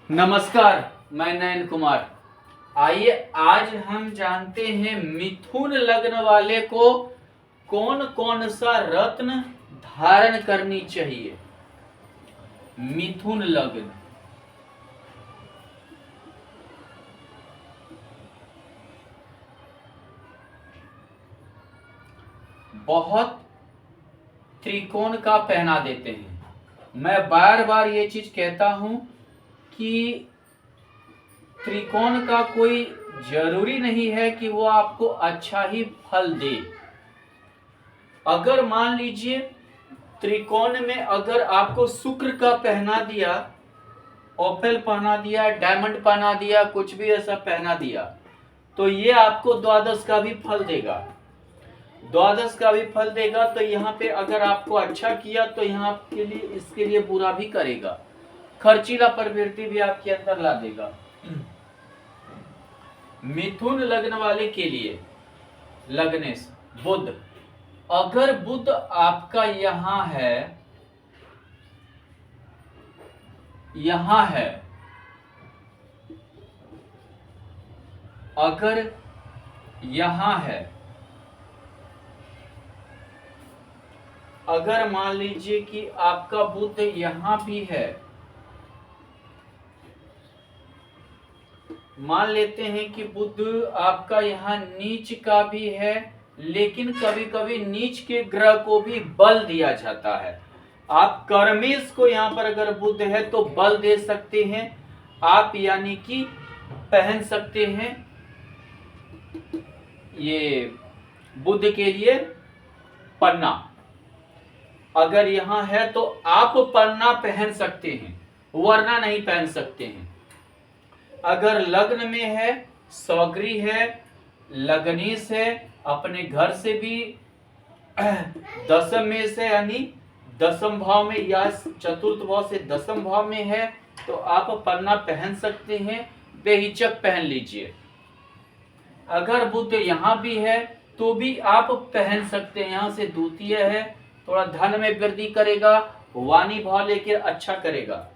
नमस्कार, मैं नयन कुमार। आइए आज हम जानते हैं मिथुन लग्न वाले को कौन कौन सा रत्न धारण करनी चाहिए। मिथुन लग्न बहुत त्रिकोण का पहना देते हैं। मैं बार बार ये चीज कहता हूं कि त्रिकोण का कोई जरूरी नहीं है कि वो आपको अच्छा ही फल दे। अगर मान लीजिए त्रिकोण में अगर आपको शुक्र का पहना दिया, ओपेल पहना दिया, डायमंड पहना दिया, कुछ भी ऐसा पहना दिया, तो ये आपको द्वादश का भी फल देगा। द्वादश का भी फल देगा। तो यहाँ पे अगर आपको अच्छा किया तो यहाँ के लिए इसके लिए बुरा भी करेगा। खर्चीला प्रवृत्ति भी आपके अंदर ला देगा। मिथुन लग्न वाले के लिए लग्नेश बुध, अगर बुध आपका यहां है, यहां है, अगर यहां है, अगर मान लीजिए कि आपका बुध यहां भी है, मान लेते हैं कि बुध आपका यहाँ नीच का भी है, लेकिन कभी कभी नीच के ग्रह को भी बल दिया जाता है। आप कर्मेश को यहाँ पर अगर बुध है तो बल दे सकते हैं आप, यानी कि पहन सकते हैं ये बुध के लिए पन्ना। अगर यहाँ है तो आप पन्ना पहन सकते हैं, वरना नहीं पहन सकते हैं। अगर लग्न में है, सौगरी है, लग्नेश है, अपने घर से भी दसम में से यानी दसम भाव में या चतुर्थ भाव से दसम भाव में है तो आप पन्ना पहन सकते हैं, बेहिचक पहन लीजिए। अगर बुध यहाँ भी है तो भी आप पहन सकते हैं। यहाँ से द्वितीय है, थोड़ा धन में वृद्धि करेगा, वाणी भाव लेकर अच्छा करेगा।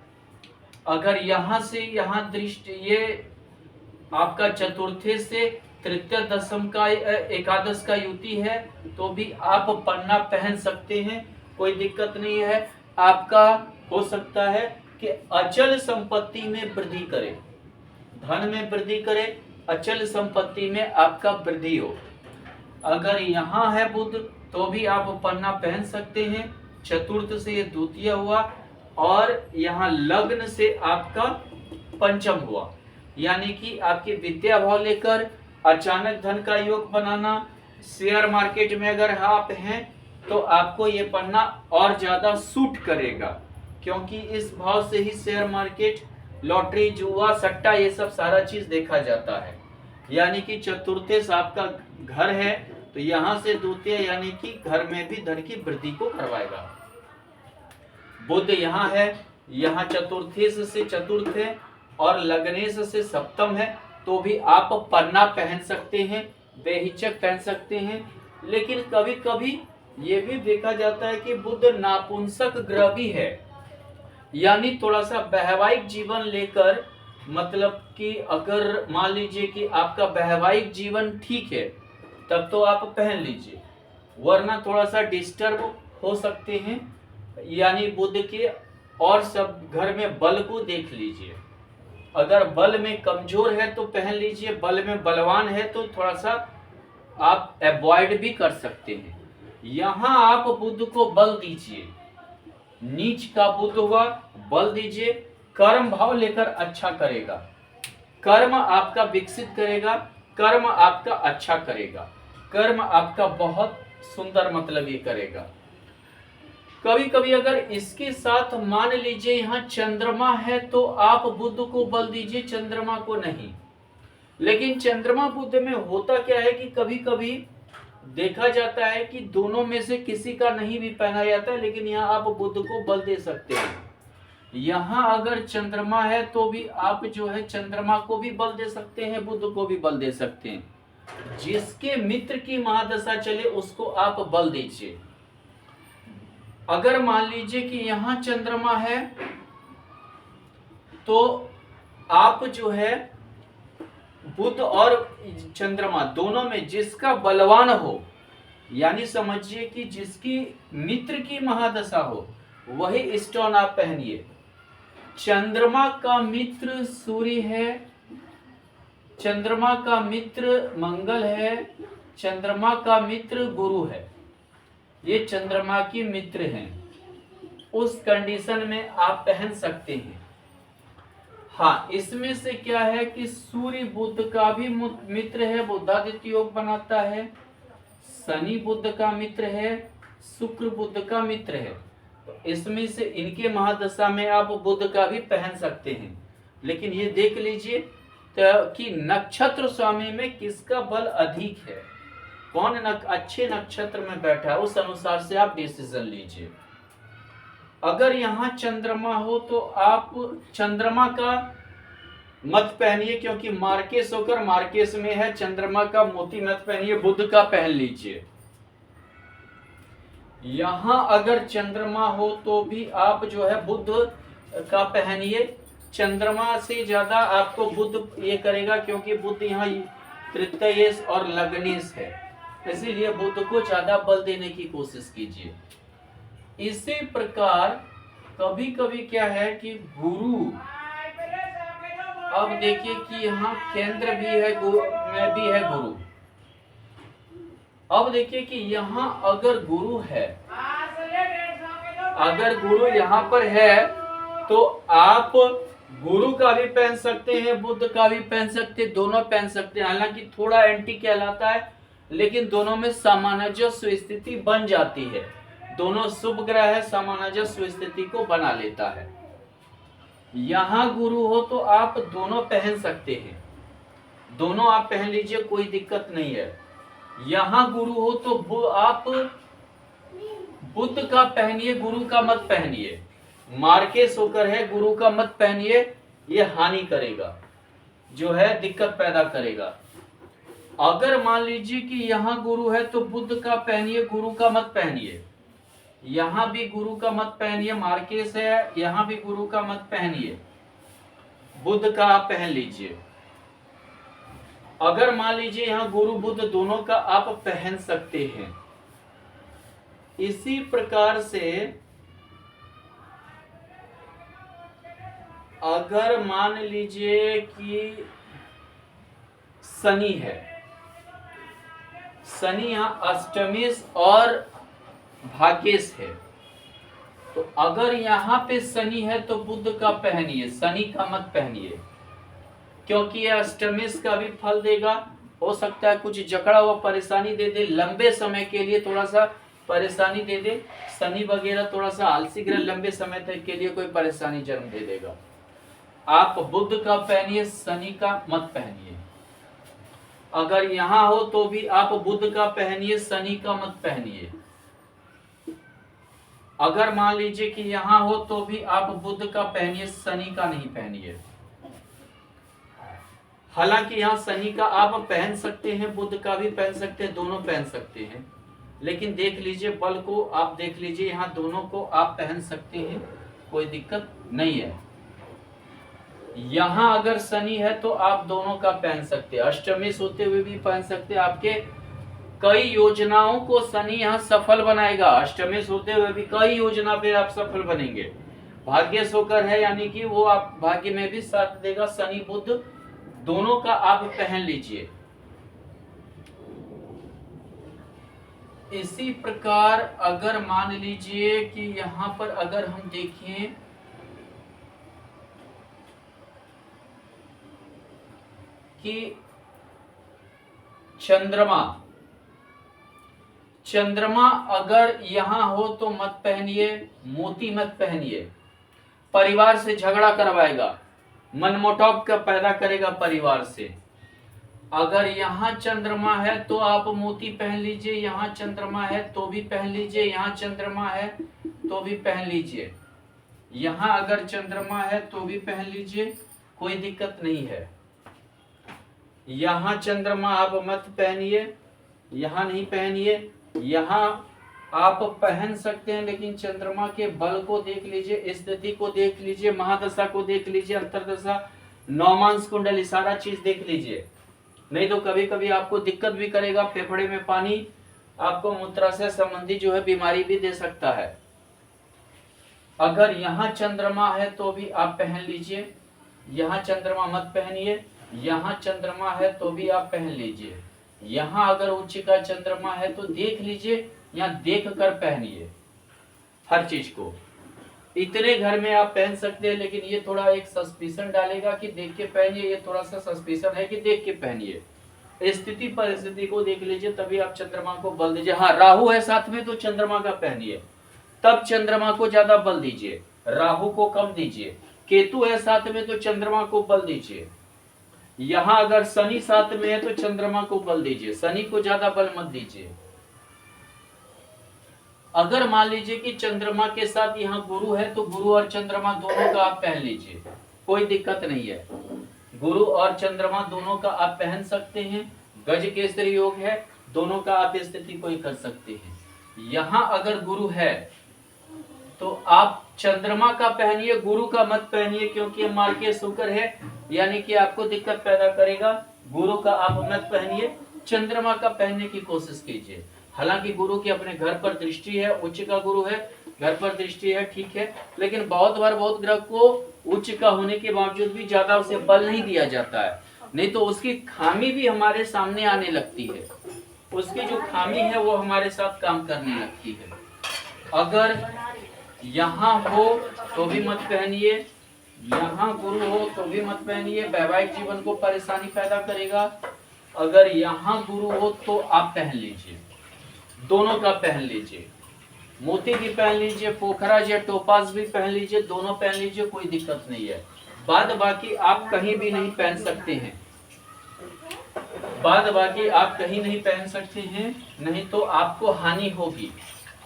अगर यहां से यहां दृष्टि ये आपका चतुर्थे से तृतीय दशम का एकादश का युति है तो भी आप पन्ना पहन सकते हैं, कोई दिक्कत नहीं है। आपका हो सकता है कि अचल संपत्ति में वृद्धि करे, धन में वृद्धि करे, अचल संपत्ति में आपका वृद्धि हो। अगर यहाँ है बुध तो भी आप पन्ना पहन सकते हैं। चतुर्थ से ये द्वितीय हुआ और यहाँ लग्न से आपका पंचम हुआ, यानी कि आपके विद्या भाव लेकर अचानक धन का योग बनाना। शेयर मार्केट में अगर आप हैं तो आपको ये पन्ना और ज्यादा सूट करेगा, क्योंकि इस भाव से ही शेयर मार्केट, लॉटरी, जुआ, सट्टा ये सब सारा चीज देखा जाता है। यानी कि चतुर्थे से आपका घर है तो यहाँ से द्वितीय यानी कि घर में भी धन की वृद्धि को करवाएगा। बुध यहाँ है, यहाँ चतुर्थेश से चतुर्थ है और लग्नेश से सप्तम है तो भी आप पन्ना पहन सकते हैं, बेहिचक पहन सकते हैं। लेकिन कभी कभी ये भी देखा जाता है कि बुध नापुंसक ग्रह भी है, यानी थोड़ा सा वैवाहिक जीवन लेकर, मतलब कि अगर मान लीजिए कि आपका वैवाहिक जीवन ठीक है तब तो आप पहन लीजिए, वरना थोड़ा सा डिस्टर्ब हो सकते हैं। यानी बुध के और सब घर में बल को देख लीजिए। अगर बल में कमजोर है तो पहन लीजिए, बल में बलवान है तो थोड़ा सा आप अवॉइड भी कर सकते हैं। यहाँ आप बुध को बल दीजिए, नीच का बुध हुआ, बल दीजिए, कर्म भाव लेकर अच्छा करेगा, कर्म आपका विकसित करेगा, कर्म आपका अच्छा करेगा, कर्म आपका बहुत सुंदर मतलब ये करेगा। कभी कभी अगर इसके साथ मान लीजिए यहाँ चंद्रमा है तो आप बुध को बल दीजिए, चंद्रमा को नहीं। लेकिन चंद्रमा बुध में होता क्या है कि कभी कभी देखा जाता है कि दोनों में से किसी का नहीं भी पहना जाता है, लेकिन यहाँ आप बुध को बल दे सकते हैं। यहाँ अगर चंद्रमा है तो भी आप जो है चंद्रमा को भी बल दे सकते हैं, बुध को भी बल दे सकते हैं। जिसके मित्र की महादशा चले उसको आप बल दीजिए। अगर मान लीजिए कि यहाँ चंद्रमा है तो आप जो है बुध और चंद्रमा दोनों में जिसका बलवान हो, यानी समझिए कि जिसकी मित्र की महादशा हो, वही स्टोन आप पहनिए। चंद्रमा का मित्र सूर्य है, चंद्रमा का मित्र मंगल है, चंद्रमा का मित्र गुरु है, ये चंद्रमा की मित्र हैं। उस कंडीशन में आप पहन सकते हैं। हाँ, इसमें से क्या है कि सूर्य बुध का भी मित्र है, बुधादित्य योग बनाता है। शनि बुध का मित्र है, शुक्र बुध का मित्र है। तो इसमें से इनके महादशा में आप बुध का भी पहन सकते हैं। लेकिन ये देख लीजिए कि नक्षत्र स्वामी में किसका बल अधिक है, कौन अच्छे नक्षत्र में बैठा है, उस अनुसार से आप डिसीजन लीजिए। अगर यहाँ चंद्रमा हो तो आप चंद्रमा का मत पहनिए, क्योंकि मार्केश होकर मार्केश में है। चंद्रमा का मोती मत पहनिए, बुध का पहन लीजिए। यहाँ अगर चंद्रमा हो तो भी आप जो है बुध का पहनिए। चंद्रमा से ज्यादा आपको बुध ये करेगा, क्योंकि बुध यहाँ तृतीयेश और लग्नेश है, इसीलिए बुध को ज्यादा बल देने की कोशिश कीजिए। इसी प्रकार कभी कभी क्या है कि गुरु, अब देखिए कि यहाँ केंद्र भी है, में भी है गुरु। अब देखिए कि यहाँ अगर गुरु है, अगर गुरु यहाँ पर है तो आप गुरु का भी पहन सकते हैं, बुध का भी पहन सकते हैं, दोनों पहन सकते हैं। हालांकि थोड़ा एंटी कहलाता है, लेकिन दोनों में सामंजस्य स्थिति बन जाती है। दोनों शुभ ग्रह है, सामंजस्य स्थिति को बना लेता है। यहाँ गुरु हो तो आप दोनों पहन सकते हैं, दोनों आप पहन लीजिए, कोई दिक्कत नहीं है। यहाँ गुरु हो तो आप बुध का पहनिए, गुरु का मत पहनिए। मार्केश होकर है, गुरु का मत पहनिए, ये हानि करेगा, जो है दिक्कत पैदा करेगा। अगर मान लीजिए कि यहाँ गुरु है तो बुध का पहनिए, गुरु का मत पहनिए। यहाँ भी गुरु का मत पहनिए, मार्केश है, यहाँ भी गुरु का मत पहनिए, बुध का आप पहन लीजिए। अगर मान लीजिए यहाँ गुरु बुध दोनों का आप पहन सकते हैं। इसी प्रकार से अगर मान लीजिए कि शनि है, शनि यहाँ अष्टमेश और भाग्येश है, तो अगर यहाँ पे शनि है तो बुध का पहनिए, शनि का मत पहनिए, क्योंकि यह अष्टमेश का भी फल देगा। हो सकता है कुछ जकड़ा हुआ परेशानी दे दे, लंबे समय के लिए थोड़ा सा परेशानी दे दे। शनि वगैरह थोड़ा सा आलसी ग्रह, लंबे समय तक के लिए कोई परेशानी जन्म दे देगा। आप बुध का पहनिए, शनि का मत पहनिए। अगर यहाँ हो तो भी आप बुध का पहनिए, शनि का मत पहनिए। अगर मान लीजिए कि यहाँ हो तो भी आप बुध का पहनिए, शनि का नहीं पहनिए। हालांकि यहाँ शनि का आप पहन सकते हैं, बुध का भी पहन सकते हैं, दोनों पहन सकते हैं। लेकिन देख लीजिए बल को, आप देख लीजिए यहाँ दोनों को आप पहन सकते हैं, कोई दिक्कत नहीं है। यहाँ अगर शनि है तो आप दोनों का पहन सकते हैं, अष्टमेश होते हुए भी पहन सकते हैं। आपके कई योजनाओं को शनि यहाँ सफल बनाएगा, अष्टमेश होते हुए भी कई योजना पे आप सफल बनेंगे। भाग्येश होकर है, यानी कि वो आप भाग्य में भी साथ देगा। शनि बुध दोनों का आप पहन लीजिए। इसी प्रकार अगर मान लीजिए कि यहाँ पर अगर हम देखें कि चंद्रमा अगर यहाँ हो तो मत पहनिए, मोती मत पहनिए, परिवार से झगड़ा करवाएगा, मनमुटाव का पैदा करेगा परिवार से। अगर यहाँ चंद्रमा है तो आप मोती पहन लीजिए, यहाँ चंद्रमा है तो भी पहन लीजिए, यहाँ चंद्रमा है तो भी पहन लीजिए, यहाँ अगर चंद्रमा है तो भी पहन लीजिए, कोई दिक्कत नहीं है। यहाँ चंद्रमा आप मत पहनिए, यहाँ नहीं पहनिए। यहाँ आप पहन सकते हैं, लेकिन चंद्रमा के बल को देख लीजिए, स्थिति को देख लीजिए, महादशा को देख लीजिए, अंतरदशा नौमांस कुंडली, सारा चीज देख लीजिए, नहीं तो कभी कभी आपको दिक्कत भी करेगा। फेफड़े में पानी आपको मूत्राशय संबंधी जो है बीमारी भी दे सकता है। अगर यहाँ चंद्रमा है तो भी आप पहन लीजिए, यहाँ चंद्रमा मत पहनिए। यहाँ चंद्रमा है तो भी आप पहन लीजिए। यहाँ अगर उच्च का चंद्रमा है तो देख लीजिए, यहाँ देख कर पहनिए हर चीज को। इतने घर में आप पहन सकते हैं, लेकिन ये थोड़ा एक सस्पिशन डालेगा कि देख के पहनिए, ये थोड़ा सा सस्पिशन है कि देख के पहनिए। स्थिति परिस्थिति को देख लीजिए, तभी आप चंद्रमा को बल दीजिए। हाँ, राहु है साथ में तो चंद्रमा का पहनिए, तब चंद्रमा को ज्यादा बल दीजिए, राहु को कम दीजिए। केतु है साथ में तो चंद्रमा को बल दीजिए। यहाँ अगर शनि साथ में है तो चंद्रमा को बल दीजिए, शनि को ज्यादा बल मत दीजिए। अगर मान लीजिए कि चंद्रमा के साथ यहाँ गुरु है तो गुरु और चंद्रमा दोनों का आप पहन लीजिए, कोई दिक्कत नहीं है। गुरु और चंद्रमा दोनों का आप पहन सकते हैं। गज केसरी योग है, दोनों का आप स्थिति को ही कर सकते हैं। यहाँ अगर गुरु है तो आप चंद्रमा का पहनिए, गुरु का मत पहनिए, क्योंकि मार्गीय शुक्र है, यानी कि आपको दिक्कत पैदा करेगा। गुरु का आप मत पहनिए, चंद्रमा का पहनने की कोशिश कीजिए। हालांकि गुरु की अपने घर पर दृष्टि है, उच्च का गुरु है, घर पर दृष्टि है, ठीक है, लेकिन बहुत बार बहुत ग्रह को उच्च का होने के बावजूद भी ज्यादा उसे बल नहीं दिया जाता है, नहीं तो उसकी खामी भी हमारे सामने आने लगती है। उसकी जो खामी है वो हमारे साथ काम करने लगती है। अगर यहाँ हो तो भी मत पहनिए, यहाँ गुरु हो तो भी मत पहनिए, वैवाहिक जीवन को परेशानी पैदा करेगा। अगर यहाँ गुरु हो तो आप पहन लीजिए, दोनों का पहन लीजिए। मोती भी पहन लीजिए, पोखराज या टोपाज भी पहन लीजिए, दोनों पहन लीजिए, कोई दिक्कत नहीं है। बाद बाकी आप कहीं भी नहीं पहन सकते हैं, बाद बाकी आप कहीं नहीं पहन सकते हैं, नहीं तो आपको हानि होगी।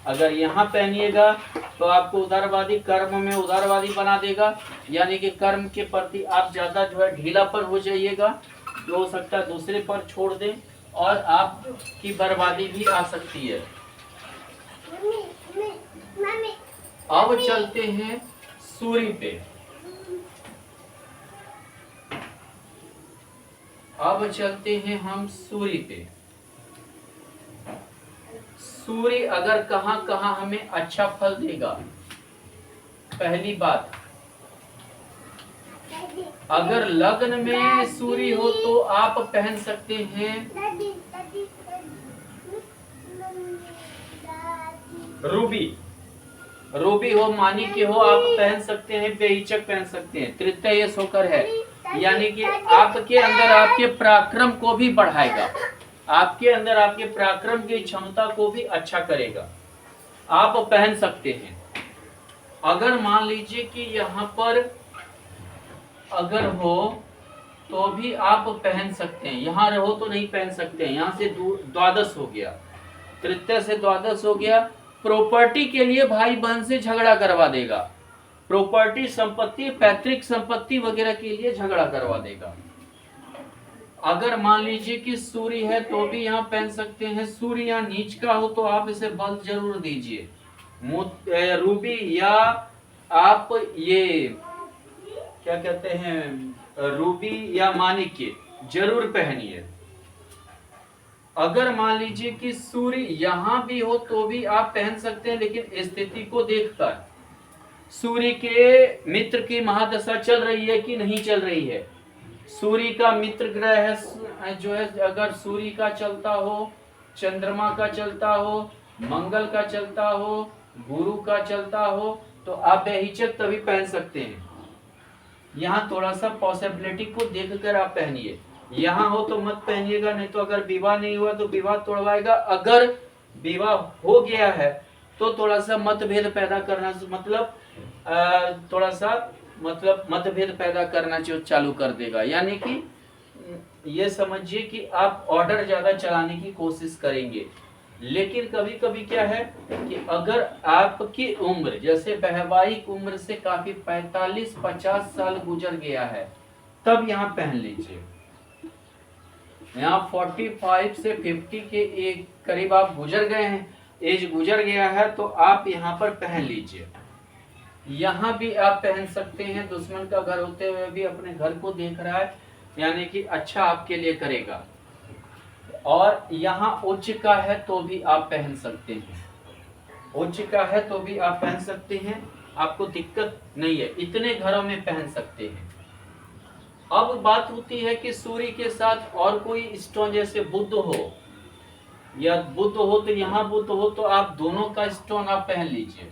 अगर यहाँ पहनिएगा तो आपको उदारवादी, कर्म में उदारवादी बना देगा, यानी कि कर्म के प्रति आप ज्यादा जो है ढीलापन हो जाइएगा, जो हो सकता है दूसरे पर छोड़ दें और आपकी बर्बादी भी आ सकती है। अब चलते हैं सूर्य पे। अब चलते हैं हम सूर्य पे। सूर्य अगर कहां कहां हमें अच्छा फल देगा, पहली बात, अगर लग्न में सूर्य हो तो आप पहन सकते हैं रूबी, रूबी हो, माणिक्य हो, आप पहन सकते हैं, बेहिचक पहन सकते हैं। तृतीय शोकर है, यानी कि आपके अंदर आपके पराक्रम को भी बढ़ाएगा, आपके अंदर आपके पराक्रम की क्षमता को भी अच्छा करेगा, आप पहन सकते हैं। अगर मान लीजिए कि यहाँ पर अगर हो तो भी आप पहन सकते हैं, यहाँ रहो तो नहीं पहन सकते हैं। यहाँ से द्वादश हो गया, तृतीय से द्वादश हो गया। प्रॉपर्टी के लिए भाई बहन से झगड़ा करवा देगा, प्रॉपर्टी, संपत्ति, पैतृक संपत्ति वगैरह के लिए झगड़ा करवा देगा। अगर मान लीजिए कि सूर्य है तो भी यहाँ पहन सकते हैं। सूर्य यहाँ नीच का हो तो आप इसे बल जरूर दीजिए। रूबी या आप ये क्या कहते हैं, रूबी या माणिक्य जरूर पहनिए। अगर मान लीजिए कि सूर्य यहाँ भी हो तो भी आप पहन सकते हैं, लेकिन स्थिति को देखकर, सूर्य के मित्र की महादशा चल रही है कि नहीं चल रही है। सूर्य का मित्र ग्रह है जो है, अगर सूर्य का चलता हो, चंद्रमा का चलता हो, मंगल का चलता हो, गुरु का चलता हो, तो आप बेहिचक तभी पहन सकते हैं। यहाँ थोड़ा सा पॉसिबिलिटी को देखकर आप पहनिए। यहाँ हो तो मत पहनिएगा, नहीं तो अगर विवाह नहीं हुआ तो विवाह तोड़वाएगा। अगर विवाह हो गया है तो थोड़ा सा मतभेद पैदा करना, मतलब थोड़ा सा मतलब मतभेद पैदा करना चालू कर देगा। यानी कि ये समझिए कि आप ऑर्डर ज्यादा चलाने की कोशिश करेंगे। लेकिन कभी कभी क्या है कि अगर आपकी उम्र जैसे वैवाहिक उम्र से काफी 45-50 साल गुजर गया है, तब यहाँ पहन लीजिए। यहाँ 45 से 50 के एक करीब आप गुजर गए हैं, एज गुजर गया है, तो आप यहाँ पर पहन लीजिए। यहाँ भी आप पहन सकते हैं। दुश्मन का घर होते हुए भी अपने घर को देख रहा है, यानी कि अच्छा आपके लिए करेगा। और यहाँ उच्च का है तो भी आप पहन सकते हैं, उच्च का है तो भी आप पहन सकते हैं, आपको दिक्कत नहीं है, इतने घरों में पहन सकते हैं। अब बात होती है कि सूर्य के साथ और कोई स्टोन, जैसे बुद्ध हो या बुद्ध हो, तो यहाँ बुद्ध हो तो आप दोनों का स्टोन आप पहन लीजिए,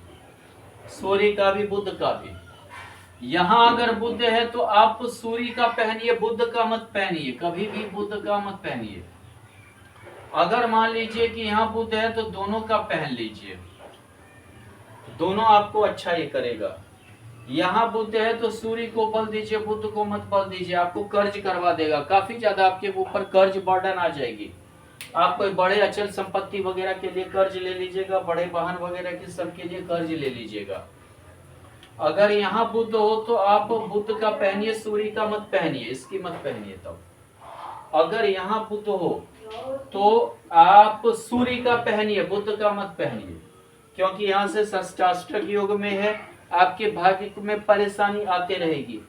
सूर्य का भी बुद्ध का भी। यहाँ अगर बुद्ध है तो आप सूर्य का पहनिए, बुद्ध का मत पहनिए, कभी भी बुद्ध का मत पहनिए। अगर मान लीजिए कि यहाँ बुद्ध है तो दोनों का पहन लीजिए, दोनों आपको अच्छा ये करेगा। यहाँ बुद्ध है तो सूर्य को बल दीजिए, बुद्ध को मत बल दीजिए, आपको कर्ज करवा देगा, काफी ज्यादा आपके ऊपर कर्ज बर्डन आ जाएगी। आप कोई बड़े अचल संपत्ति वगैरह के लिए कर्ज ले लीजिएगा, बड़े वाहन वगैरह के सबके लिए कर्ज ले लीजिएगा। अगर यहाँ बुद्ध हो तो आप बुद्ध का पहनिए, सूर्य का मत पहनिए, इसकी मत पहनिए। तब अगर यहाँ बुद्ध हो तो आप सूर्य का पहनिए, बुद्ध का मत पहनिए, क्योंकि यहाँ से षष्टाष्टक योग में है, आपके भाग्य में परेशानी आते रहेगी।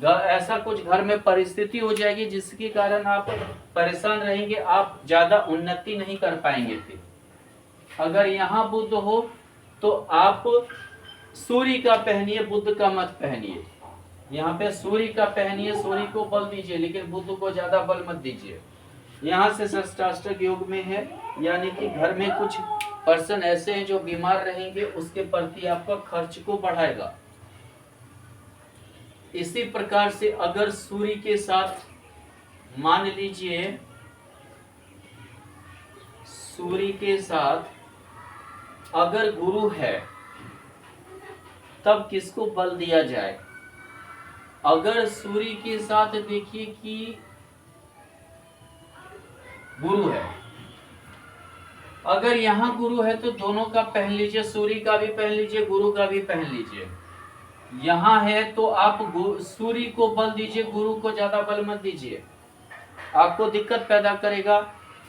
ऐसा कुछ घर में परिस्थिति हो जाएगी जिसके कारण आप परेशान रहेंगे, आप ज्यादा उन्नति नहीं कर पाएंगे। फिर अगर यहाँ बुद्ध हो तो आप सूर्य का पहनिए, बुद्ध का मत पहनिए। यहाँ पे सूर्य का पहनिए, सूर्य को बल दीजिए, लेकिन बुद्ध को ज्यादा बल मत दीजिए। यहाँ से षष्टाष्टक योग में है, यानी कि घर में कुछ पर्सन ऐसे हैं जो बीमार रहेंगे, उसके प्रति आपका खर्च को बढ़ाएगा। इसी प्रकार से अगर सूर्य के साथ मान लीजिए, सूर्य के साथ अगर गुरु है तब किसको बल दिया जाए? अगर सूर्य के साथ देखिए कि गुरु है, अगर यहाँ गुरु है तो दोनों का पहन लीजिए, सूर्य का भी पहन लीजिए, गुरु का भी पहन लीजिए। यहाँ है तो आप सूर्य को बल दीजिए, गुरु को ज्यादा बल मत दीजिए, आपको दिक्कत पैदा करेगा।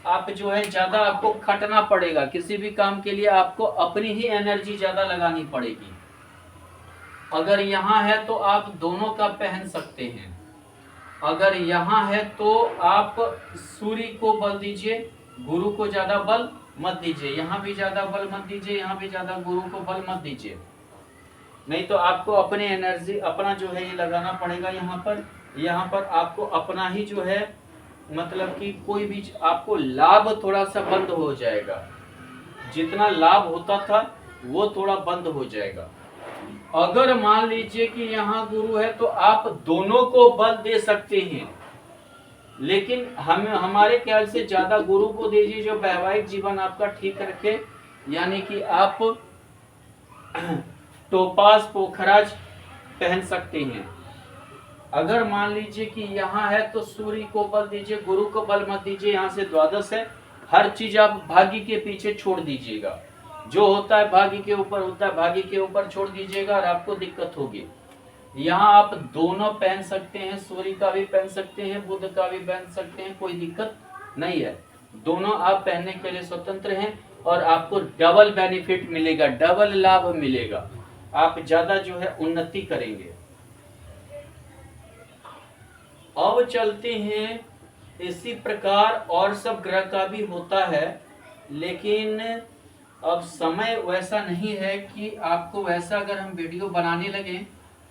आप जो है ज्यादा आपको खटना पड़ेगा, किसी भी काम के लिए आपको अपनी ही एनर्जी ज्यादा लगानी पड़ेगी। अगर यहाँ है तो आप दोनों का पहन सकते हैं। अगर यहाँ है तो आप सूर्य को बल दीजिए, गुरु को ज्यादा बल मत दीजिए, यहाँ भी ज्यादा बल मत दीजिए, यहाँ भी ज्यादा गुरु को बल मत दीजिए, नहीं तो आपको अपनी एनर्जी अपना जो है ये लगाना पड़ेगा। यहाँ पर आपको अपना ही जो है मतलब कि कोई भी आपको लाभ थोड़ा सा बंद हो जाएगा, जितना लाभ होता था वो थोड़ा बंद हो जाएगा। अगर मान लीजिए कि यहाँ गुरु है तो आप दोनों को बल दे सकते हैं, लेकिन हमारे ख्याल से ज्यादा गुरु को दीजिए जो वैवाहिक जीवन आपका ठीक रखे, यानी कि आप टोपाज पोखराज पहन सकते हैं। अगर मान लीजिए कि यहाँ है तो सूर्य को बल दीजिए, गुरु को बल मत दीजिए। यहाँ से द्वादश है, हर चीज आप भाग्य के पीछे छोड़ दीजिएगा, जो होता है भाग्य के ऊपर होता है, भाग्य के ऊपर छोड़ दीजिएगा और आपको दिक्कत होगी। यहाँ आप दोनों पहन सकते हैं, सूर्य का भी पहन सकते हैं, बुध का भी पहन सकते हैं, कोई दिक्कत नहीं है, दोनों आप पहनने के लिए स्वतंत्र हैं और आपको डबल बेनिफिट मिलेगा, डबल लाभ मिलेगा, आप ज्यादा जो है उन्नति करेंगे। अब चलते हैं, इसी प्रकार और सब ग्रह का भी होता है, लेकिन अब समय वैसा नहीं है कि आपको वैसा अगर हम वीडियो बनाने लगे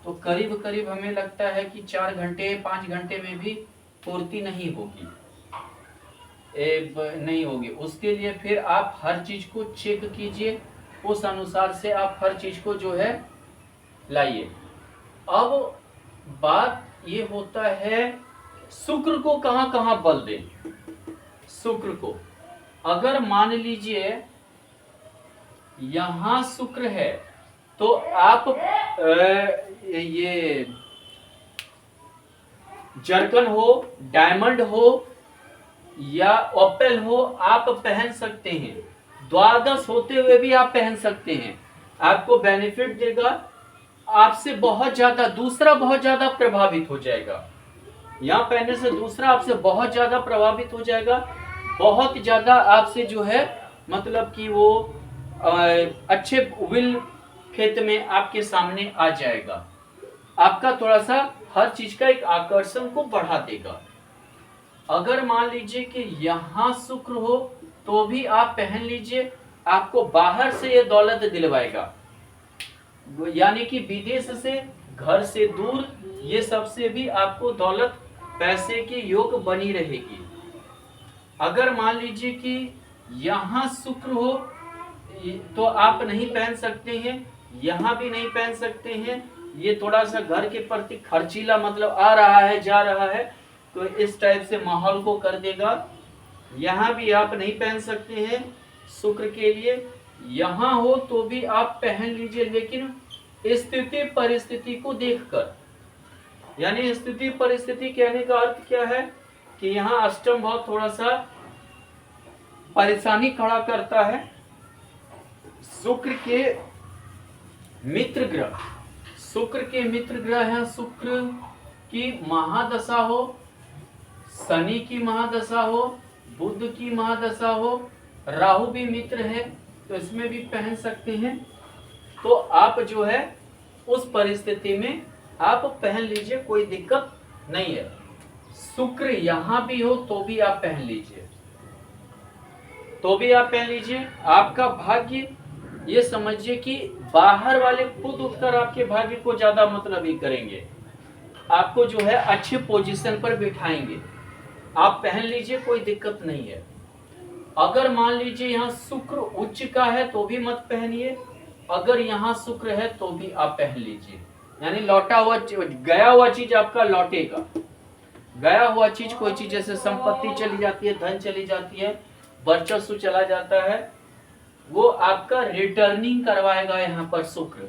तो करीब करीब हमें लगता है कि 4 घंटे 5 घंटे में भी पूर्ति नहीं होगी, नहीं होगी। उसके लिए फिर आप हर चीज को चेक कीजिए, उस अनुसार से आप हर चीज को जो है लाइए। अब बात ये होता है शुक्र को कहां कहां बल दें। शुक्र को अगर मान लीजिए यहां शुक्र है तो आप ये जर्कन हो, डायमंड हो या ओपेल हो, आप पहन सकते हैं। द्वादश होते हुए भी आप पहन सकते हैं, आपको बेनिफिट देगा, आपसे बहुत ज्यादा दूसरा बहुत ज्यादा प्रभावित हो जाएगा। यहाँ पहनने से दूसरा आपसे बहुत ज्यादा प्रभावित हो जाएगा, बहुत ज्यादा आपसे जो है मतलब कि वो अच्छे विल खेत में आपके सामने आ जाएगा। आपका थोड़ा सा हर चीज का एक आकर्षण को बढ़ा देगा। अगर मान लीजिए कि यहाँ शुक्र हो तो भी आप पहन लीजिए, आपको बाहर से ये दौलत दिलवाएगा, यानी कि विदेश से, घर से दूर, ये सबसे भी आपको दौलत, पैसे की योग बनी रहेगी। अगर मान लीजिए कि यहाँ शुक्र हो तो आप नहीं पहन सकते हैं, यहाँ भी नहीं पहन सकते हैं। ये थोड़ा सा घर के प्रति खर्चीला, मतलब आ रहा है जा रहा है, तो इस टाइप से माहौल को कर देगा। यहाँ भी आप नहीं पहन सकते हैं शुक्र के लिए। यहाँ हो तो भी आप पहन लीजिए, लेकिन स्थिति परिस्थिति को देखकर। यानी स्थिति परिस्थिति कहने का अर्थ क्या है कि यहाँ अष्टम भाव थोड़ा सा परेशानी खड़ा करता है। शुक्र के मित्र ग्रह, शुक्र के मित्र ग्रह हैं, शुक्र की महादशा हो, शनि की महादशा हो, बुध की महादशा हो, राहु भी मित्र है, तो इसमें भी पहन सकते हैं। तो आप जो है उस परिस्थिति में आप पहन लीजिए, कोई दिक्कत नहीं है। शुक्र यहाँ भी हो तो भी आप पहन लीजिए, तो भी आप पहन लीजिए। आपका भाग्य ये समझिए कि बाहर वाले खुद उठकर आपके भाग्य को ज्यादा मतलबी करेंगे, आपको जो है अच्छे पोजीशन पर बिठाएंगे। आप पहन लीजिए, कोई दिक्कत नहीं है। अगर मान लीजिए यहाँ शुक्र उच्च का है तो भी मत पहनिए, अगर यहाँ शुक्र है तो भी आप पहन लीजिए। यानी लौटा हुआ, गया हुआ चीज आपका लौटेगा। गया हुआ चीज, कोई चीज जैसे संपत्ति चली जाती है, धन चली जाती है, वर्चस्व चला जाता है, वो आपका रिटर्निंग करवाएगा यहाँ पर शुक्र।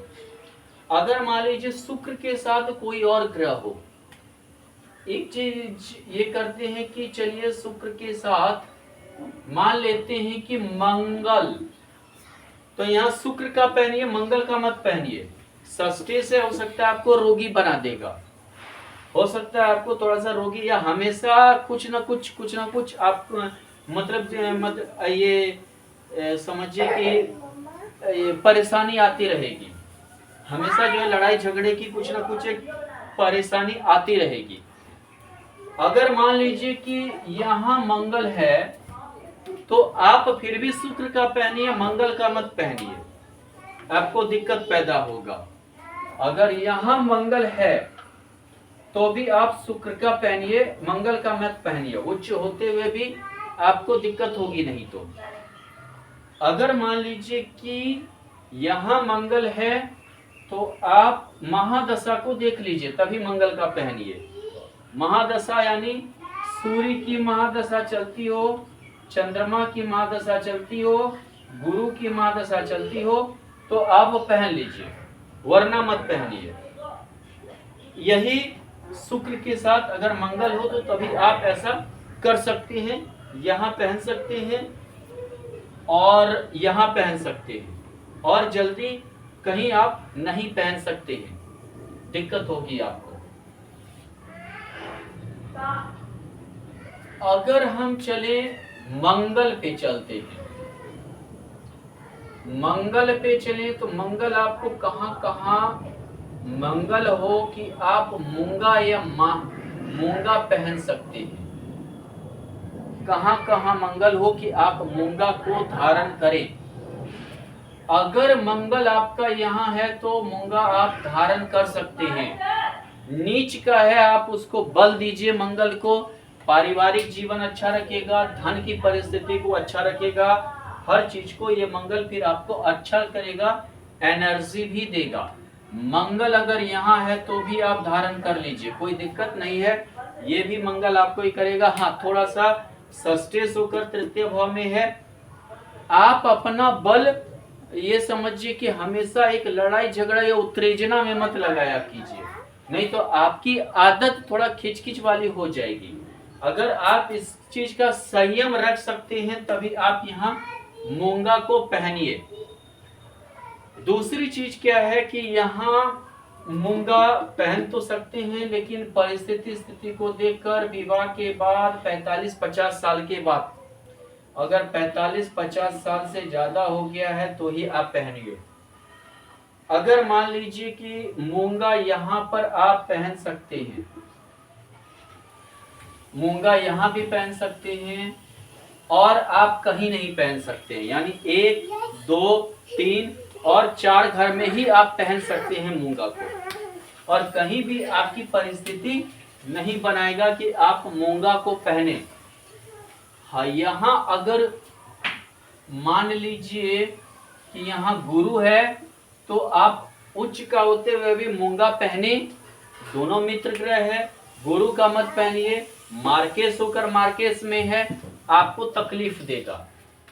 अगर मान लीजिए शुक्र के साथ कोई और ग्रह हो, एक चीज ये करते हैं कि चलिए शुक्र के साथ मान लेते हैं कि मंगल, तो यहाँ शुक्र का पहनिए, मंगल का मत पहनिए। षष्ठी से हो सकता है आपको रोगी बना देगा, हो सकता है आपको थोड़ा सा रोगी, या हमेशा कुछ ना कुछ आप मतलब ये समझिए कि ये परेशानी आती रहेगी। हमेशा जो है लड़ाई झगड़े की कुछ ना कुछ एक परेशानी आती रहेगी। अगर मान लीजिए कि यहाँ मंगल है तो आप फिर भी शुक्र का पहनिए, मंगल का मत पहनिए, आपको दिक्कत पैदा होगा। अगर यहाँ मंगल है तो भी आप शुक्र का पहनिए, मंगल का मत पहनिए, उच्च होते हुए भी आपको दिक्कत होगी नहीं। तो अगर मान लीजिए कि यहाँ मंगल है तो आप महादशा को देख लीजिए, तभी मंगल का पहनिए। महादशा यानी सूर्य की महादशा चलती हो, चंद्रमा की महादशा चलती हो, गुरु की महादशा चलती हो, तो आप पहन लीजिए, वरना मत पहनिए। यही शुक्र के साथ अगर मंगल हो तो तभी आप ऐसा कर सकते हैं, यहाँ पहन सकते हैं और यहाँ पहन सकते हैं, और जल्दी कहीं आप नहीं पहन सकते हैं, दिक्कत होगी आपको। अगर हम चले मंगल पे चलते हैं, मंगल पे चले तो मंगल आपको कहां कहां मंगल हो कि आप मूंगा या मूंगा पहन सकते हैं। कहां कहां मंगल हो कि आप मूंगा को धारण करें। अगर मंगल आपका यहाँ है तो मूंगा आप धारण कर सकते हैं। नीच का है, आप उसको बल दीजिए मंगल को, पारिवारिक जीवन अच्छा रखेगा, धन की परिस्थिति को अच्छा रखेगा, हर चीज को ये मंगल फिर आपको अच्छा करेगा, एनर्जी भी देगा। मंगल अगर यहाँ है तो भी आप धारण कर लीजिए, कोई दिक्कत नहीं है, ये भी मंगल आपको ही करेगा। हाँ, थोड़ा सा सस्टेस होकर तृतीय भाव में है। आप अपना बल ये समझिए कि हमेशा एक लड़ाई झगड़ा या उत्तेजना में मत लगाया कीजिए, नहीं तो आपकी आदत थोड़ा खिचखिच वाली हो जाएगी। अगर आप इस चीज का संयम रख सकते हैं तभी आप यहाँ मूंगा को पहनिए। दूसरी चीज क्या है कि यहाँ मूंगा पहन तो सकते हैं, लेकिन परिस्थिति स्थिति को देखकर विवाह के बाद 45-50 साल के बाद, अगर 45-50 साल से ज्यादा हो गया है तो ही आप पहनिए। अगर मान लीजिए कि मूंगा यहाँ पर आप पहन सकते हैं, मूंगा यहाँ भी पहन सकते हैं और आप कहीं नहीं पहन सकते हैं, यानी 1 2 3 और 4 घर में ही आप पहन सकते हैं मूंगा को, और कहीं भी आपकी परिस्थिति नहीं बनाएगा कि आप मूंगा को पहने। हाँ, यहाँ अगर मान लीजिए कि यहाँ गुरु है तो आप उच्च का होते हुए भी मूंगा पहने, दोनों मित्र ग्रह है, गुरु का मत पहनिए। मार्केस होकर मार्केस में है, आपको तकलीफ देगा,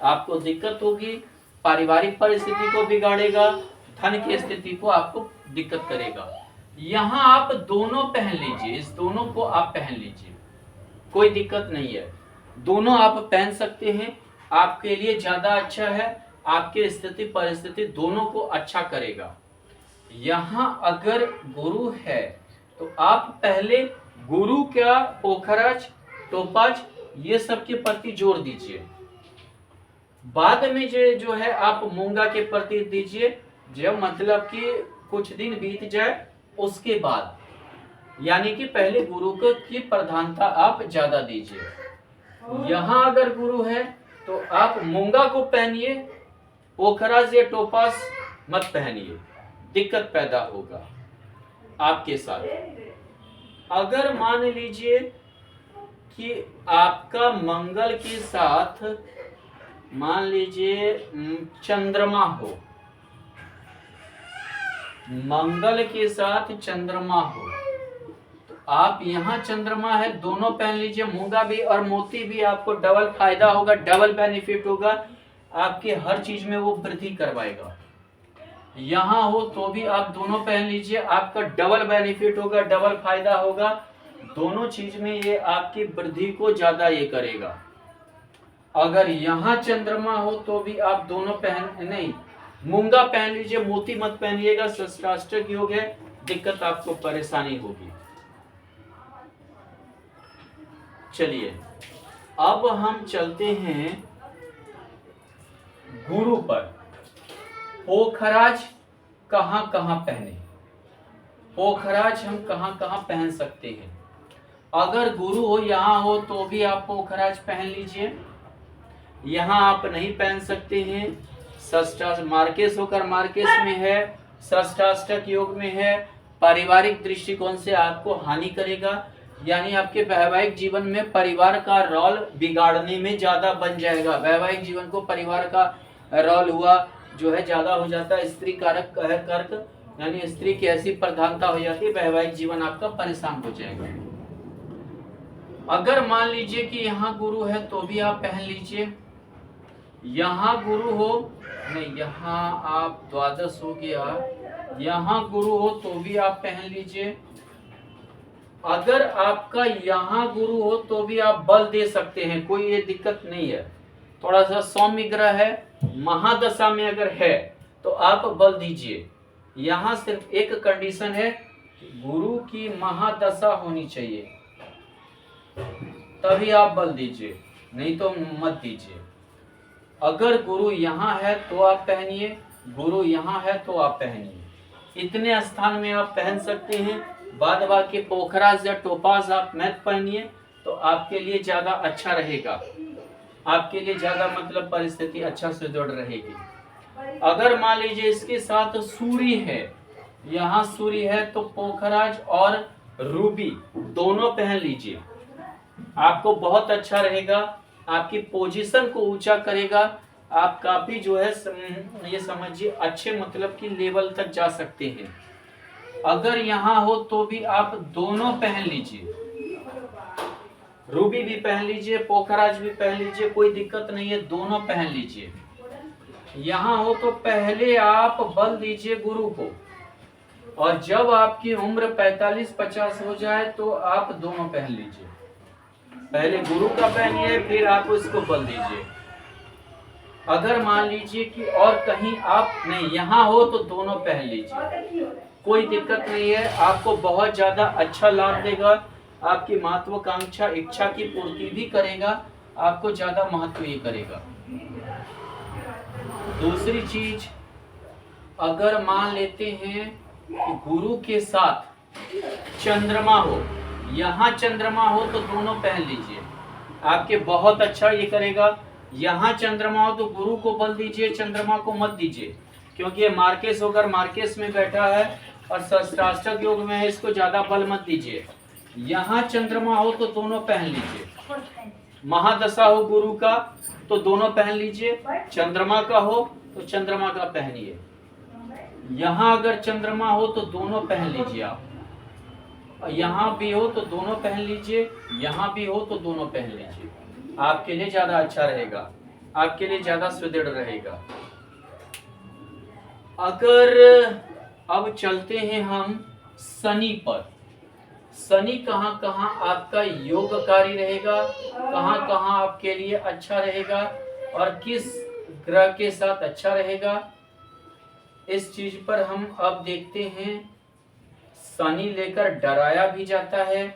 आपको दिक्कत होगी, पारिवारिक परिस्थिति को बिगाड़ेगा, धन की स्थिति को आपको दिक्कत करेगा। यहाँ आप दोनों पहन लीजिए, इस दोनों को आप पहन लीजिए, कोई दिक्कत नहीं है, दोनों आप पहन सकते हैं, आपके लिए ज्यादा अच्छा है, आपके स्थिति परिस्थिति दोनों को अच्छा करेगा। यहाँ अगर गुरु है तो आप पहले गुरु का पोखराज टोपाज ये सब के प्रति जोर दीजिए, बाद में जो है आप मूंगा के प्रति दीजिए, जब मतलब कि कुछ दिन बीत जाए उसके बाद, यानी कि पहले गुरु की प्रधानता आप ज्यादा दीजिए। यहाँ अगर गुरु है तो आप मूंगा को पहनिए, पोखराज या टोपास मत पहनिए, दिक्कत पैदा होगा आपके साथ। अगर मान लीजिए कि आपका मंगल के साथ मान लीजिए चंद्रमा हो, मंगल के साथ चंद्रमा हो, तो आप यहाँ चंद्रमा है, दोनों पहन लीजिए, मूंगा भी और मोती भी, आपको डबल फायदा होगा, डबल बेनिफिट होगा, आपके हर चीज में वो वृद्धि करवाएगा। यहाँ हो तो भी आप दोनों पहन लीजिए, आपका डबल बेनिफिट होगा, डबल फायदा होगा, दोनों चीज में ये आपकी वृद्धि को ज्यादा ये करेगा। अगर यहाँ चंद्रमा हो तो भी आप दोनों पहन नहीं, मूंगा पहन लीजिए, मोती मत पहनिएगा, षष्ठाष्टक योग है, दिक्कत आपको परेशानी होगी। चलिए अब हम चलते हैं गुरु पर। पोखराज कहाँ कहाँ पहने, पोखराज हम कहाँ कहाँ पहन सकते हैं। अगर गुरु हो यहाँ हो तो भी आप पोखराज पहन लीजिए, यहाँ आप नहीं पहन सकते हैं, षष्ठाष्टक मार्केस होकर मार्केस में है, षष्ठाष्टक योग में है, पारिवारिक दृष्टिकोण से आपको हानि करेगा, यानी आपके वैवाहिक जीवन में परिवार का रोल बिगाड़ने में ज्यादा बन जाएगा। वैवाहिक जीवन को परिवार का रोल हुआ जो है ज्यादा हो जाता है, स्त्री कारक कर्क, यानी स्त्री की ऐसी प्रधानता हो जाती है, वैवाहिक जीवन आपका परेशान हो जाएगा। अगर मान लीजिए कि यहाँ गुरु है तो भी आप पहन लीजिए, यहाँ गुरु हो नहीं, यहाँ आप द्वादश हो गया, यहाँ गुरु हो तो भी आप पहन लीजिए। अगर आपका यहाँ गुरु हो तो भी आप बल दे सकते हैं, कोई ये दिक्कत नहीं है, थोड़ा सा सौम्य ग्रह है, महादशा में अगर है तो आप बल दीजिए। यहाँ सिर्फ एक कंडीशन है, गुरु की महादशा होनी चाहिए तभी आप बल दीजिए, नहीं तो मत दीजिए। अगर गुरु यहाँ है तो आप पहनिए, गुरु यहाँ है तो आप पहनिए, इतने स्थान में आप पहन सकते हैं। बाद बाकी पोखराज या टोपाज आप मत पहनिए तो आपके लिए ज्यादा अच्छा रहेगा, आपके लिए ज्यादा मतलब परिस्थिति अच्छा से जुड़ रहेगी। अगर मान लीजिए इसके साथ सूर्य है, यहाँ सूर्य है तो पोखराज और रूबी दोनों पहन लीजिए, आपको बहुत अच्छा रहेगा, आपकी पोजीशन को ऊंचा करेगा, आप काफी जो है ये समझिए अच्छे मतलब की लेवल तक जा सकते हैं। अगर यहाँ हो तो भी आप दोनों पहन लीजिए, रूबी भी पहन लीजिए, पोखराज भी पहन लीजिए, कोई दिक्कत नहीं है, दोनों पहन लीजिए। यहाँ हो तो पहले आप बल दीजिए गुरु को, और जब आपकी उम्र 45-50 हो जाए तो आप दोनों पहन लीजिए, पहले गुरु का पहनिए फिर आप उसको बल दीजिए। अगर मान लीजिए कि और कहीं आप नहीं, यहाँ हो तो दोनों पहन लीजिए, कोई दिक्कत नहीं है, आपको बहुत ज्यादा अच्छा लाभ देगा, आपकी महत्वाकांक्षा इच्छा की पूर्ति भी करेगा, आपको ज्यादा महत्व ये करेगा। दूसरी चीज, अगर मान लेते हैं कि गुरु के साथ चंद्रमा हो, यहाँ चंद्रमा हो तो दोनों पहन लीजिए, आपके बहुत अच्छा ये करेगा। यहाँ चंद्रमा हो तो गुरु को बल दीजिए, चंद्रमा को मत दीजिए, क्योंकि ये मार्केस होकर मार्केस में बैठा है और षष्ठाष्टक योग में है, इसको ज्यादा बल मत दीजिए। यहाँ चंद्रमा हो तो दोनों पहन लीजिए, महादशा हो गुरु का तो दोनों पहन लीजिए, चंद्रमा का हो तो चंद्रमा का पहनिए। यहाँ अगर चंद्रमा हो तो दोनों पहन लीजिए आप, यहाँ भी हो तो दोनों पहन लीजिए, यहाँ भी हो तो दोनों पहन लीजिए, आपके लिए ज्यादा अच्छा रहेगा, आपके लिए ज्यादा सुदृढ़ रहेगा। अगर अब चलते हैं हम शनि पर, शनि कहाँ कहाँ आपका योगकारी रहेगा, कहाँ कहाँ आपके लिए अच्छा रहेगा और किस ग्रह के साथ अच्छा रहेगा, इस चीज पर हम अब देखते हैं। शनि लेकर डराया भी जाता है,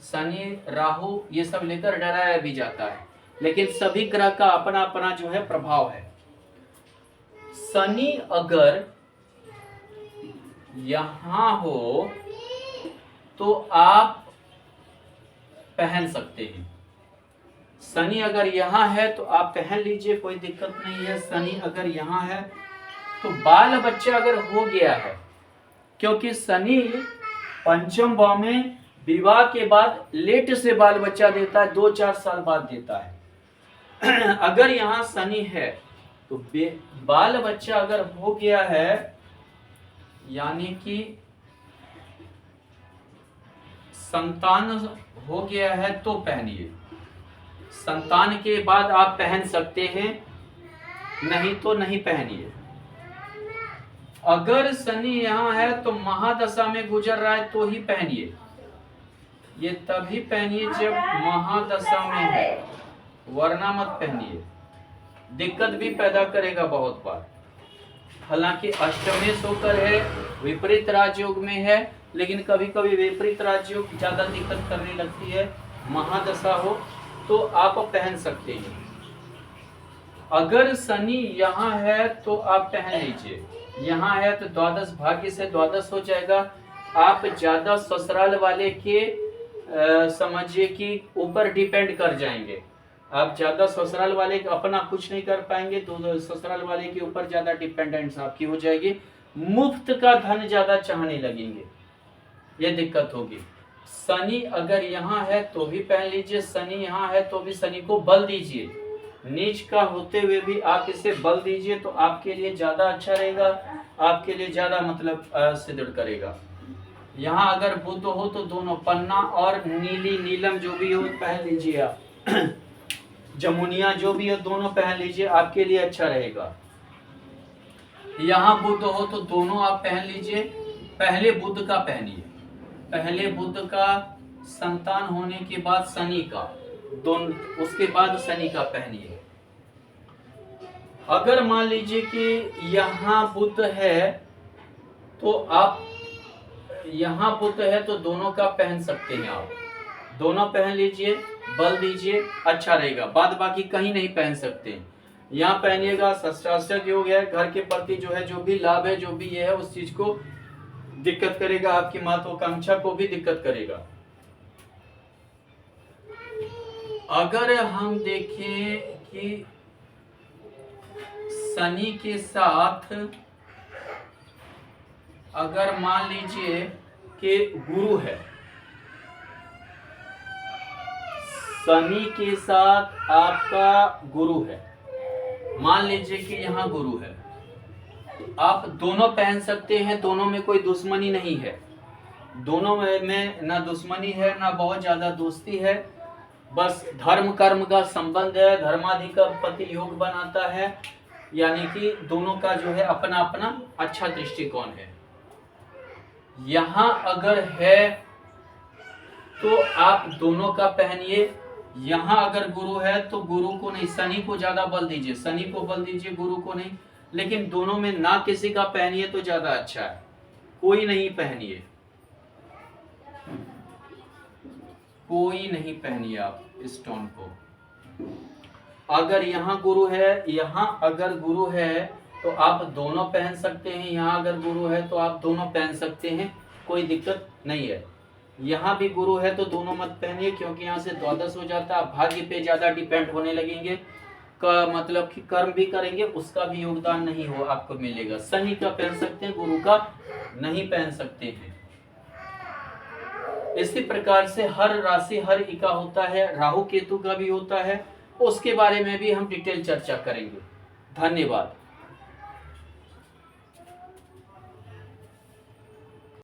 शनि राहु ये सब लेकर डराया भी जाता है, लेकिन सभी ग्रह का अपना अपना जो है प्रभाव है। शनि अगर यहां हो तो आप पहन सकते हैं, शनि अगर यहाँ है तो आप पहन लीजिए, कोई दिक्कत नहीं है। शनि अगर यहाँ है तो बाल बच्चा अगर हो गया है, क्योंकि शनि पंचम भाव में विवाह के बाद लेट से बाल बच्चा देता है, 2-4 साल बाद देता है। अगर यहाँ शनि है तो बाल बच्चा अगर हो गया है, यानी कि संतान हो गया है तो पहनिए, संतान के बाद आप पहन सकते हैं, नहीं तो नहीं पहनिए। अगर शनि यहाँ है तो महादशा में गुजर रहा है तो ही पहनिए, ये तभी पहनिए जब महादशा में है, वरना मत पहनिए, दिक्कत भी पैदा करेगा बहुत बार। हालांकि अष्टमेश होकर है, विपरीत राजयोग में है, लेकिन कभी कभी विपरीत राजयोग ज्यादा दिक्कत करने लगती है। महादशा हो तो आप पहन सकते हैं। अगर शनि यहाँ है तो आप पहन लीजिए, यहाँ है तो द्वादश भाग्य से द्वादश हो जाएगा। आप ज्यादा ससुराल वाले के समझिए कि ऊपर डिपेंड कर जाएंगे, आप ज्यादा ससुराल वाले अपना कुछ नहीं कर पाएंगे तो ससुराल वाले के ऊपर ज्यादा डिपेंडेंस आपकी हो जाएगी, मुफ्त का धन ज्यादा चाहने लगेंगे, ये दिक्कत होगी। शनि अगर यहाँ है तो भी पहन लीजिए, शनि यहाँ है तो भी शनि को बल दीजिए, नीच का होते हुए भी आप इसे बल दीजिए तो आपके लिए ज्यादा अच्छा रहेगा, आपके लिए ज्यादा मतलब सुदृढ़ करेगा। यहाँ अगर बुध हो तो दोनों पन्ना और नीली नीलम जो भी हो पहन लीजिए आप, जमुनिया जो भी हो दोनों पहन लीजिए, आपके लिए अच्छा रहेगा। यहाँ बुध हो तो दोनों आप पहन लीजिए, पहले बुध का पहनिए, पहले बुध का, संतान होने के बाद शनि का, दोनों उसके बाद शनि का पहनिए। अगर मान लीजिए कि यहाँ बुध है तो आप, यहाँ बुध है तो दोनों का पहन सकते हैं आप, दोनों पहन लीजिए, बल दीजिए, अच्छा रहेगा। बाद बाकी कहीं नहीं पहन सकते, यहाँ पहनिएगा, षष्ठाष्टक योग है, घर के प्रति जो है जो भी लाभ है, जो भी ये है उस चीज को दिक्कत करेगा, आपकी महत्वाकांक्षा को भी दिक्कत करेगा। अगर हम देखें कि शनि के साथ अगर मान लीजिए कि गुरु है, शनि के साथ आपका गुरु है, मान लीजिए कि यहाँ गुरु है, आप दोनों पहन सकते हैं, दोनों में कोई दुश्मनी नहीं है, दोनों में ना दुश्मनी है ना बहुत ज्यादा दोस्ती है, बस धर्म कर्म का संबंध है, धर्माधिपति योग बनाता है, यानी कि दोनों का जो है अपना अपना अच्छा दृष्टिकोण है। यहाँ अगर है तो आप दोनों का पहनिए, यहाँ अगर गुरु है तो गुरु को नहीं, शनि को ज्यादा बल दीजिए, शनि को बल दीजिए, गुरु को नहीं, लेकिन दोनों में ना किसी का पहनिए तो ज्यादा अच्छा है, कोई नहीं पहनिए, कोई नहीं पहनिए आप स्टोन को। अगर यहाँ गुरु है, यहाँ अगर गुरु है तो आप दोनों पहन सकते हैं। यहाँ अगर गुरु है तो आप दोनों पहन सकते हैं, कोई दिक्कत नहीं है। यहाँ भी गुरु है तो दोनों मत पहनिए, क्योंकि यहाँ से द्वादश हो जाता है, भाग्य पे ज्यादा डिपेंड होने लगेंगे का मतलब कि कर्म भी करेंगे, उसका भी योगदान नहीं हो आपको मिलेगा। शनि का पहन सकते हैं, गुरु का नहीं पहन सकते हैं। इसी प्रकार से हर राशि हर इका होता है, राहु केतु का भी होता है, उसके बारे में भी हम डिटेल चर्चा करेंगे। धन्यवाद।